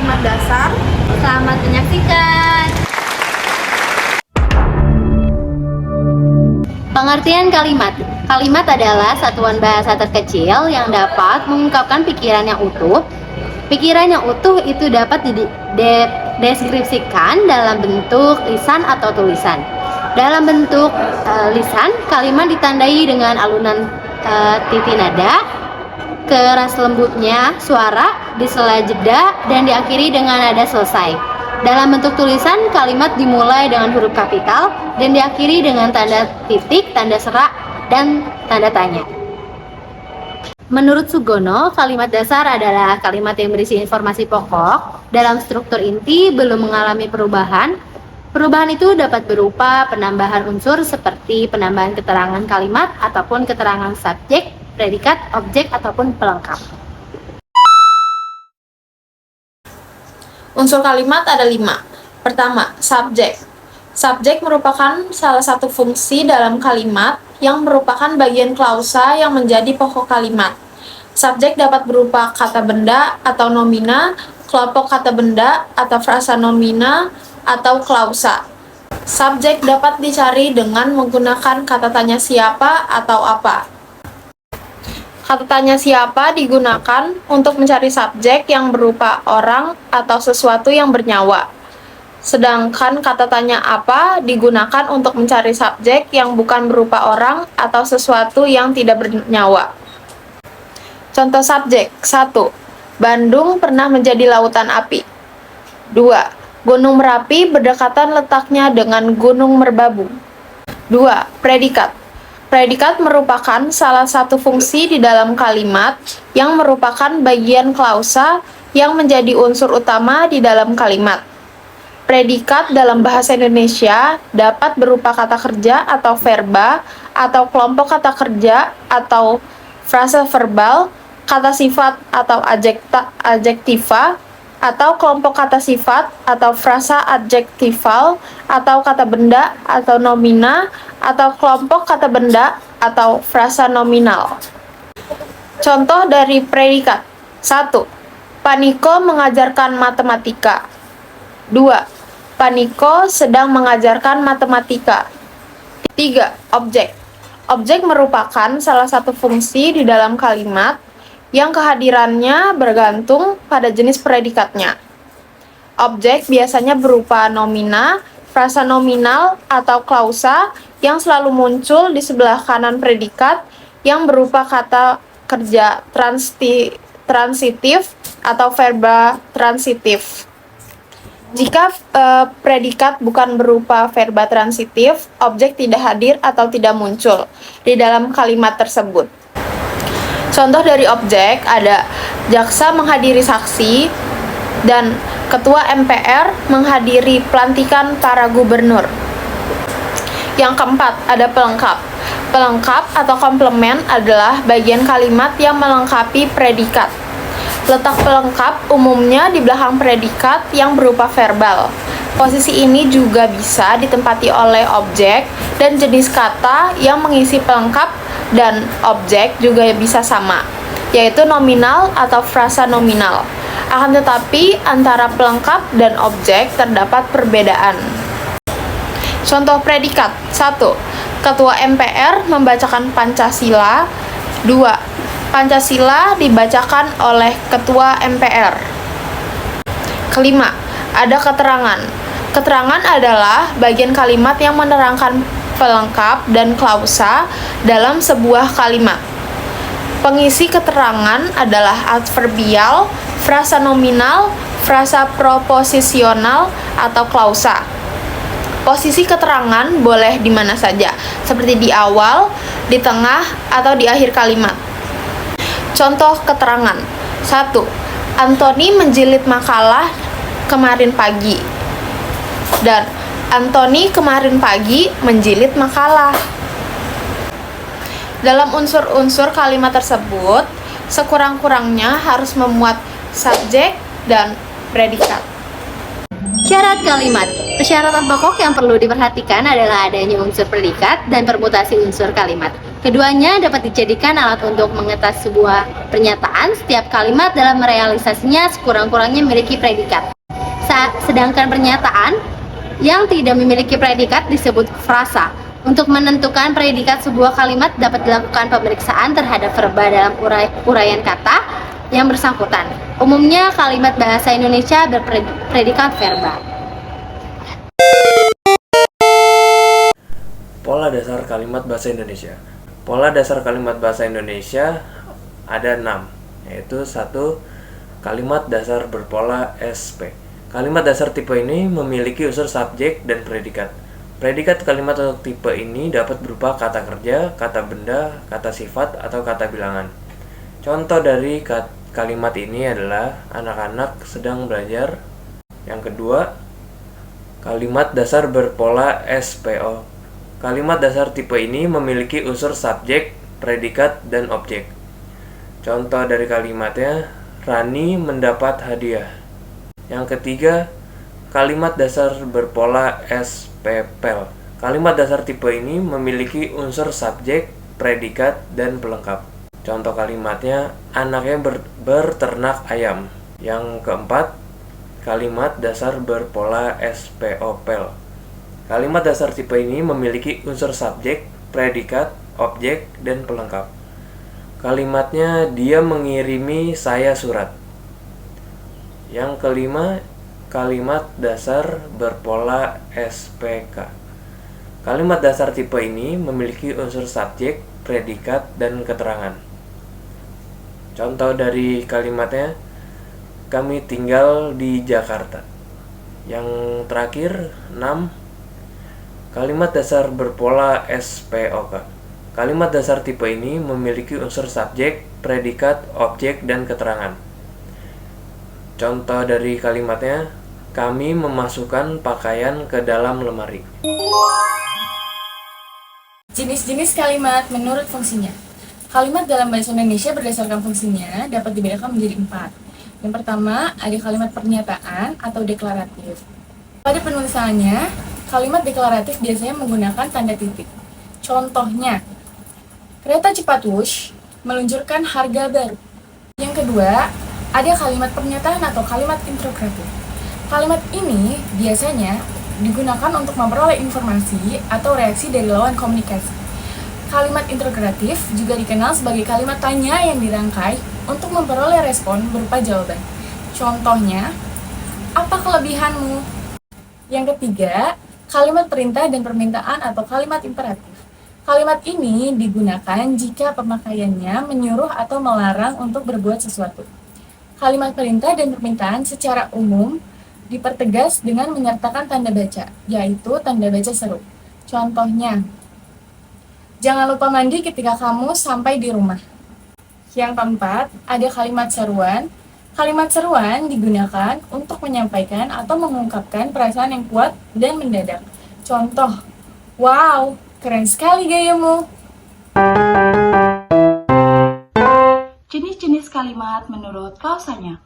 kalimat dasar. Selamat menyaksikan. Pengertian kalimat. Kalimat adalah satuan bahasa terkecil yang dapat mengungkapkan pikiran yang utuh. Pikiran yang utuh itu dapat dideskripsikan dalam bentuk lisan atau tulisan. Dalam bentuk lisan, kalimat ditandai dengan alunan titi nada, keras lembutnya suara di sela jeda, dan diakhiri dengan nada selesai. Dalam bentuk tulisan, kalimat dimulai dengan huruf kapital dan diakhiri dengan tanda titik, tanda serak, dan tanda tanya. Menurut Sugono, kalimat dasar adalah kalimat yang berisi informasi pokok dalam struktur inti belum mengalami perubahan. Perubahan itu dapat berupa penambahan unsur seperti penambahan keterangan kalimat ataupun keterangan subjek, predikat, objek, ataupun pelengkap. Unsur kalimat ada 5. Pertama, subjek. Subjek merupakan salah satu fungsi dalam kalimat yang merupakan bagian klausa yang menjadi pokok kalimat. Subjek dapat berupa kata benda atau nomina, kelompok kata benda atau frasa nomina, atau klausa. Subjek dapat dicari dengan menggunakan kata tanya siapa atau apa. Kata tanya siapa digunakan untuk mencari subjek yang berupa orang atau sesuatu yang bernyawa. Sedangkan kata tanya apa digunakan untuk mencari subjek yang bukan berupa orang atau sesuatu yang tidak bernyawa. Contoh subjek. 1. Bandung pernah menjadi lautan api. 2. Gunung Merapi berdekatan letaknya dengan Gunung Merbabu. 2. Predikat. Predikat merupakan salah satu fungsi di dalam kalimat yang merupakan bagian klausa yang menjadi unsur utama di dalam kalimat. Predikat dalam bahasa Indonesia dapat berupa kata kerja atau verba, atau kelompok kata kerja atau frasa verbal, kata sifat atau adjektiva, atau kelompok kata sifat atau frasa adjektival, atau kata benda atau nomina, atau kelompok kata benda atau frasa nominal. Contoh dari predikat. 1. Paniko mengajarkan matematika. 2. Paniko sedang mengajarkan matematika. 3. Objek. Objek merupakan salah satu fungsi di dalam kalimat yang kehadirannya bergantung pada jenis predikatnya. Objek biasanya berupa nomina, frasa nominal, atau klausa yang selalu muncul di sebelah kanan predikat yang berupa kata kerja transitif atau verba transitif. Jika predikat bukan berupa verba transitif, objek tidak hadir atau tidak muncul di dalam kalimat tersebut. Contoh dari objek ada jaksa menghadiri saksi dan ketua MPR menghadiri pelantikan para gubernur. Yang keempat, ada pelengkap. Pelengkap atau komplement adalah bagian kalimat yang melengkapi predikat. Letak pelengkap umumnya di belakang predikat yang berupa verbal. Posisi ini juga bisa ditempati oleh objek dan jenis kata yang mengisi pelengkap dan objek juga bisa sama, yaitu nominal atau frasa nominal. Akan tetapi antara pelengkap dan objek terdapat perbedaan. Contoh predikat. 1. Ketua MPR membacakan Pancasila. 2. Pancasila dibacakan oleh Ketua MPR. Kelima, ada keterangan. Keterangan adalah bagian kalimat yang menerangkan pelengkap dan klausa dalam sebuah kalimat. Pengisi keterangan adalah adverbial, frasa nominal, frasa proposisional, atau klausa. Posisi keterangan boleh di mana saja, seperti di awal, di tengah, atau di akhir kalimat. Contoh keterangan. 1. Antoni menjilid makalah kemarin pagi. Dan Antoni kemarin pagi menjilid makalah. Dalam unsur-unsur kalimat tersebut, sekurang-kurangnya harus memuat subjek dan predikat. Syarat kalimat. Persyaratan pokok yang perlu diperhatikan adalah adanya unsur predikat dan permutasi unsur kalimat. Keduanya dapat dijadikan alat untuk mengetas sebuah pernyataan. Setiap kalimat dalam merealisasinya sekurang-kurangnya memiliki predikat. Sedangkan pernyataan yang tidak memiliki predikat disebut frasa. Untuk menentukan predikat sebuah kalimat dapat dilakukan pemeriksaan terhadap verba dalam uraian kata yang bersangkutan. Umumnya kalimat bahasa Indonesia berpredikat verba. Pola dasar kalimat bahasa Indonesia. Pola dasar kalimat bahasa Indonesia ada 6, yaitu 1. Kalimat dasar berpola SP. Kalimat dasar tipe ini memiliki unsur subjek dan predikat. Predikat kalimat untuk tipe ini dapat berupa kata kerja, kata benda, kata sifat, atau kata bilangan. Contoh dari kalimat ini adalah anak-anak sedang belajar. Yang kedua, kalimat dasar berpola SPO. Kalimat dasar tipe ini memiliki unsur subjek, predikat, dan objek. Contoh dari kalimatnya, Rani mendapat hadiah. Yang ketiga, kalimat dasar berpola SPPL. Kalimat dasar tipe ini memiliki unsur subjek, predikat, dan pelengkap. Contoh kalimatnya, anaknya berternak ayam. Yang keempat, kalimat dasar berpola SPOPL. Kalimat dasar tipe ini memiliki unsur subjek, predikat, objek, dan pelengkap. Kalimatnya, dia mengirimi saya surat. Yang kelima, kalimat dasar berpola SPK. Kalimat dasar tipe ini memiliki unsur subjek, predikat, dan keterangan. Contoh dari kalimatnya, kami tinggal di Jakarta. Yang terakhir, 6. Kalimat dasar berpola SPOK. Kalimat dasar tipe ini memiliki unsur subjek, predikat, objek, dan keterangan. Contoh dari kalimatnya, kami memasukkan pakaian ke dalam lemari. Jenis-jenis kalimat menurut fungsinya. Kalimat dalam bahasa Indonesia berdasarkan fungsinya dapat dibedakan menjadi 4. Yang pertama, ada kalimat pernyataan atau deklaratif. Pada penulisannya, kalimat deklaratif biasanya menggunakan tanda titik. Contohnya, kereta cepat Wush meluncurkan harga baru. Yang kedua, ada kalimat pernyataan atau kalimat interrogatif. Kalimat ini biasanya digunakan untuk memperoleh informasi atau reaksi dari lawan komunikasi. Kalimat interrogatif juga dikenal sebagai kalimat tanya yang dirangkai untuk memperoleh respon berupa jawaban. Contohnya, apa kelebihanmu? Yang ketiga, kalimat perintah dan permintaan atau kalimat imperatif. Kalimat ini digunakan jika pemakaiannya menyuruh atau melarang untuk berbuat sesuatu. Kalimat perintah dan permintaan secara umum dipertegas dengan menyertakan tanda baca, yaitu tanda baca seru. Contohnya, jangan lupa mandi ketika kamu sampai di rumah. Yang keempat, ada kalimat seruan. Kalimat seruan digunakan untuk menyampaikan atau mengungkapkan perasaan yang kuat dan mendadak. Contoh, wow, keren sekali gayamu. Jenis-jenis kalimat menurut klausanya.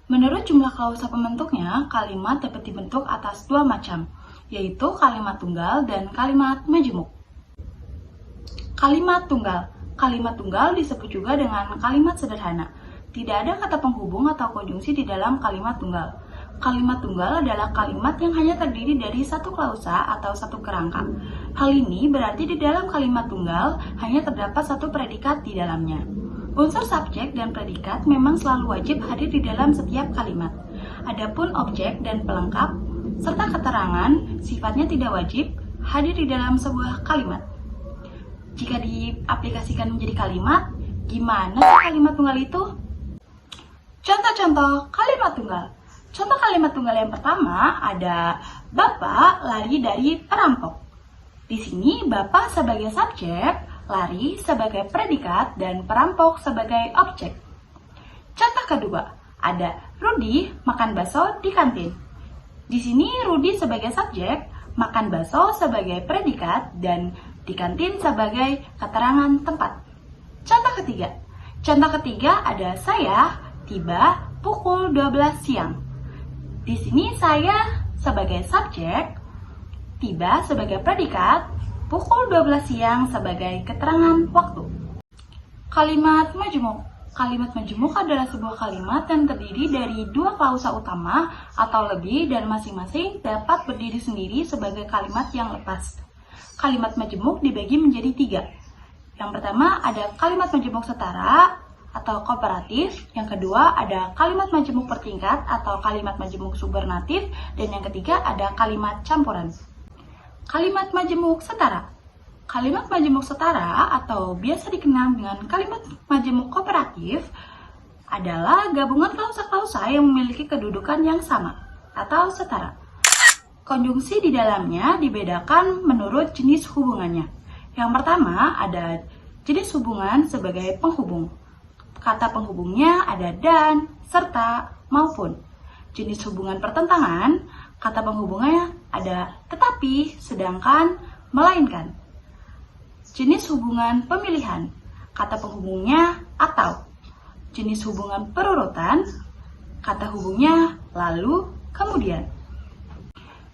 Menurut jumlah klausa pembentuknya, kalimat dapat dibentuk atas 2 macam, yaitu kalimat tunggal dan kalimat majemuk. Kalimat tunggal. Kalimat tunggal disebut juga dengan kalimat sederhana. Tidak ada kata penghubung atau konjungsi di dalam kalimat tunggal. Kalimat tunggal adalah kalimat yang hanya terdiri dari satu klausa atau satu kerangka. Hal ini berarti di dalam kalimat tunggal hanya terdapat satu predikat di dalamnya. Unsur subjek dan predikat memang selalu wajib hadir di dalam setiap kalimat. Adapun objek dan pelengkap serta keterangan sifatnya tidak wajib hadir di dalam sebuah kalimat. Jika diaplikasikan menjadi kalimat, gimana sih kalimat tunggal itu? Contoh-contoh kalimat tunggal. Contoh kalimat tunggal yang pertama ada Bapak lari dari perampok. Di sini Bapak sebagai subjek, lari sebagai predikat, dan perampok sebagai objek. Contoh kedua, ada Rudi makan bakso di kantin. Di sini Rudi sebagai subjek, makan bakso sebagai predikat, dan di kantin sebagai keterangan tempat. Contoh ketiga ada saya tiba pukul 12 siang. Di sini saya sebagai subjek, tiba sebagai predikat, pukul 12 siang sebagai keterangan waktu. Kalimat majemuk. Kalimat majemuk adalah sebuah kalimat yang terdiri dari dua klausa utama atau lebih dan masing-masing dapat berdiri sendiri sebagai kalimat yang lepas. Kalimat majemuk dibagi menjadi 3. Yang pertama ada kalimat majemuk setara atau kooperatif, yang kedua ada kalimat majemuk bertingkat atau kalimat majemuk superlatif, dan yang ketiga ada kalimat campuran. Kalimat majemuk setara. Kalimat majemuk setara atau biasa dikenal dengan kalimat majemuk kooperatif adalah gabungan klausa-klausa yang memiliki kedudukan yang sama atau setara. Konjungsi di dalamnya dibedakan menurut jenis hubungannya. Yang pertama ada jenis hubungan sebagai penghubung. Kata penghubungnya ada dan, serta, maupun. Jenis hubungan pertentangan, kata penghubungnya ada tetapi, sedangkan, melainkan. Jenis hubungan pemilihan, kata penghubungnya atau. Jenis hubungan perurutan, kata hubungnya lalu, kemudian.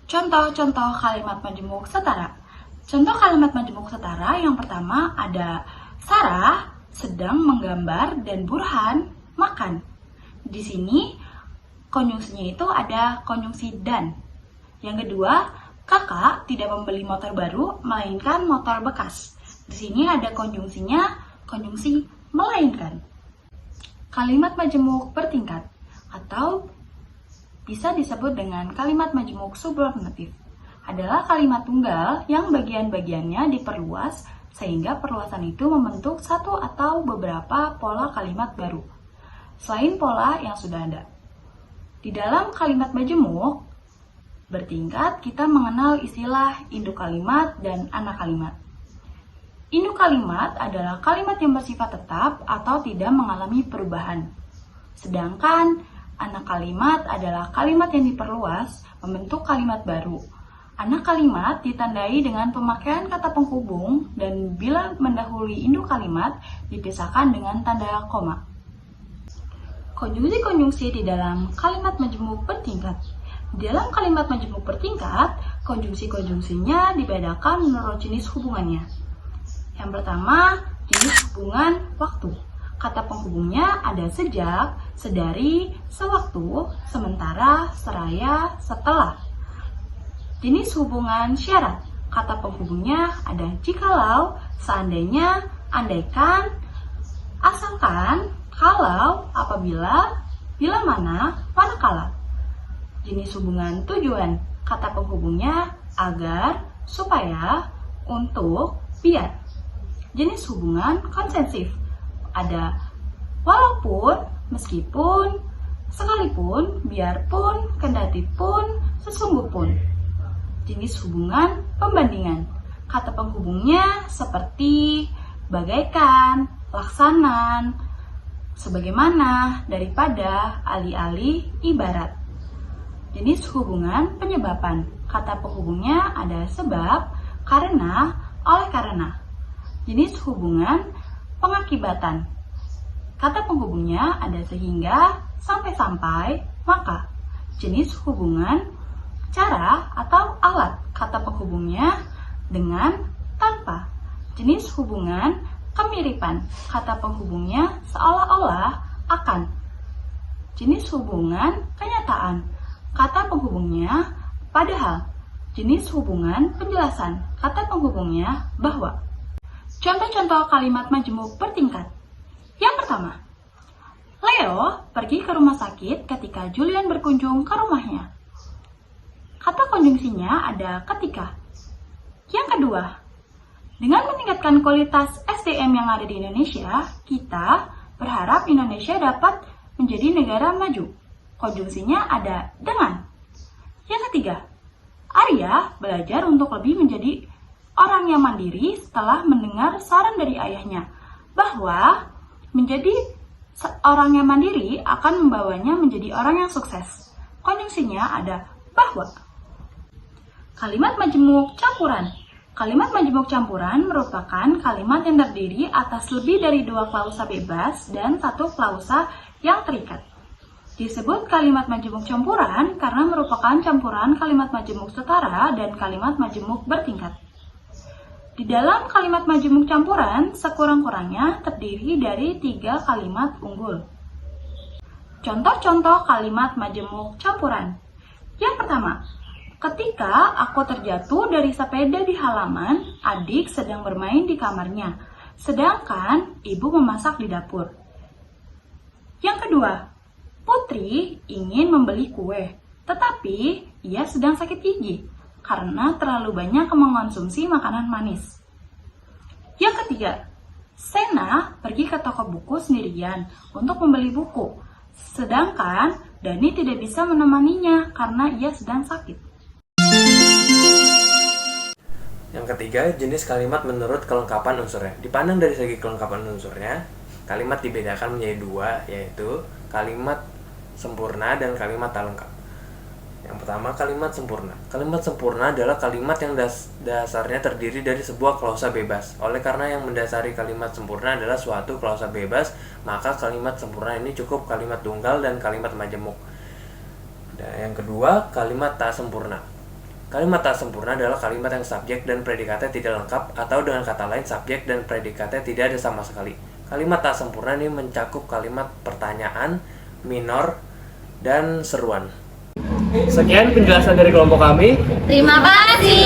Contoh-contoh kalimat majemuk setara. Contoh kalimat majemuk setara yang pertama ada Sarah sedang menggambar dan Burhan makan. Di sini konjungsinya itu ada konjungsi dan. Yang kedua, kakak tidak membeli motor baru melainkan motor bekas. Di sini ada konjungsinya, konjungsi melainkan. Kalimat majemuk bertingkat atau bisa disebut dengan kalimat majemuk subordinatif adalah kalimat tunggal yang bagian-bagiannya diperluas sehingga perluasan itu membentuk satu atau beberapa pola kalimat baru selain pola yang sudah ada. Di dalam kalimat majemuk bertingkat kita mengenal istilah induk kalimat dan anak kalimat. Induk kalimat adalah kalimat yang bersifat tetap atau tidak mengalami perubahan. Sedangkan anak kalimat adalah kalimat yang diperluas membentuk kalimat baru. Anak kalimat ditandai dengan pemakaian kata penghubung dan bila mendahului induk kalimat dipisahkan dengan tanda koma. Konjungsi-konjungsi di dalam kalimat majemuk bertingkat. Di dalam kalimat majemuk bertingkat, konjungsi-konjungsinya dibedakan menurut jenis hubungannya. Yang pertama, jenis hubungan waktu. Kata penghubungnya ada sejak, sedari, sewaktu, sementara, seraya, setelah. Jenis hubungan syarat. Kata penghubungnya ada jikalau, seandainya, andaikan, asalkan, kalau, apabila, bila mana, manakala. Jenis hubungan tujuan. Kata penghubungnya agar, supaya, untuk, biar. Jenis hubungan konsensif. Ada walaupun, meskipun, sekalipun, biarpun, kendatipun, sesungguh pun. Jenis hubungan pembandingan. Kata penghubungnya seperti, bagaikan, laksanan, sebagaimana, daripada, alih-alih, ibarat. Jenis hubungan penyebaban. Kata penghubungnya ada sebab, karena, oleh karena. Jenis hubungan pengakibatan. Kata penghubungnya ada sehingga, sampai-sampai, maka. Jenis hubungan cara atau alat. Kata penghubungnya dengan, tanpa. Jenis hubungan kemiripan. Kata penghubungnya seolah-olah, akan. Jenis hubungan kenyataan. Kata penghubungnya padahal. Jenis hubungan penjelasan. Kata penghubungnya bahwa. Contoh-contoh kalimat majemuk bertingkat. Yang pertama, Leo pergi ke rumah sakit ketika Julian berkunjung ke rumahnya. Kata konjungsinya ada ketika. Yang kedua, dengan meningkatkan kualitas SDM yang ada di Indonesia, kita berharap Indonesia dapat menjadi negara maju. Konjungsinya ada dengan. Yang ketiga, Arya belajar untuk lebih menjadi orang yang mandiri setelah mendengar saran dari ayahnya bahwa menjadi orang yang mandiri akan membawanya menjadi orang yang sukses. Konjungsinya ada bahwa. Kalimat majemuk campuran. Kalimat majemuk campuran merupakan kalimat yang terdiri atas lebih dari 2 klausa bebas dan 1 klausa yang terikat. Disebut kalimat majemuk campuran karena merupakan campuran kalimat majemuk setara dan kalimat majemuk bertingkat. Di dalam kalimat majemuk campuran, sekurang-kurangnya terdiri dari 3 kalimat unggul. Contoh-contoh kalimat majemuk campuran. Yang pertama, ketika aku terjatuh dari sepeda di halaman, adik sedang bermain di kamarnya, sedangkan ibu memasak di dapur. Yang kedua, Putri ingin membeli kue, tetapi ia sedang sakit gigi karena terlalu banyak mengonsumsi makanan manis. Yang ketiga, Sena pergi ke toko buku sendirian untuk membeli buku, sedangkan Dani tidak bisa menemaninya karena ia sedang sakit. Yang ketiga, jenis kalimat menurut kelengkapan unsurnya. Dipandang dari segi kelengkapan unsurnya, kalimat dibedakan menjadi 2, yaitu kalimat sempurna dan kalimat tak lengkap. Yang pertama, kalimat sempurna. Kalimat sempurna adalah kalimat yang dasarnya terdiri dari sebuah klausa bebas. Oleh karena yang mendasari kalimat sempurna adalah suatu klausa bebas, maka kalimat sempurna ini cukup kalimat tunggal dan kalimat majemuk. Dan yang kedua, kalimat tak sempurna. Kalimat tak sempurna adalah kalimat yang subjek dan predikatnya tidak lengkap, atau dengan kata lain subjek dan predikatnya tidak ada sama sekali. Kalimat tak sempurna ini mencakup kalimat pertanyaan, minor, dan seruan. Sekian penjelasan dari kelompok kami. Terima kasih.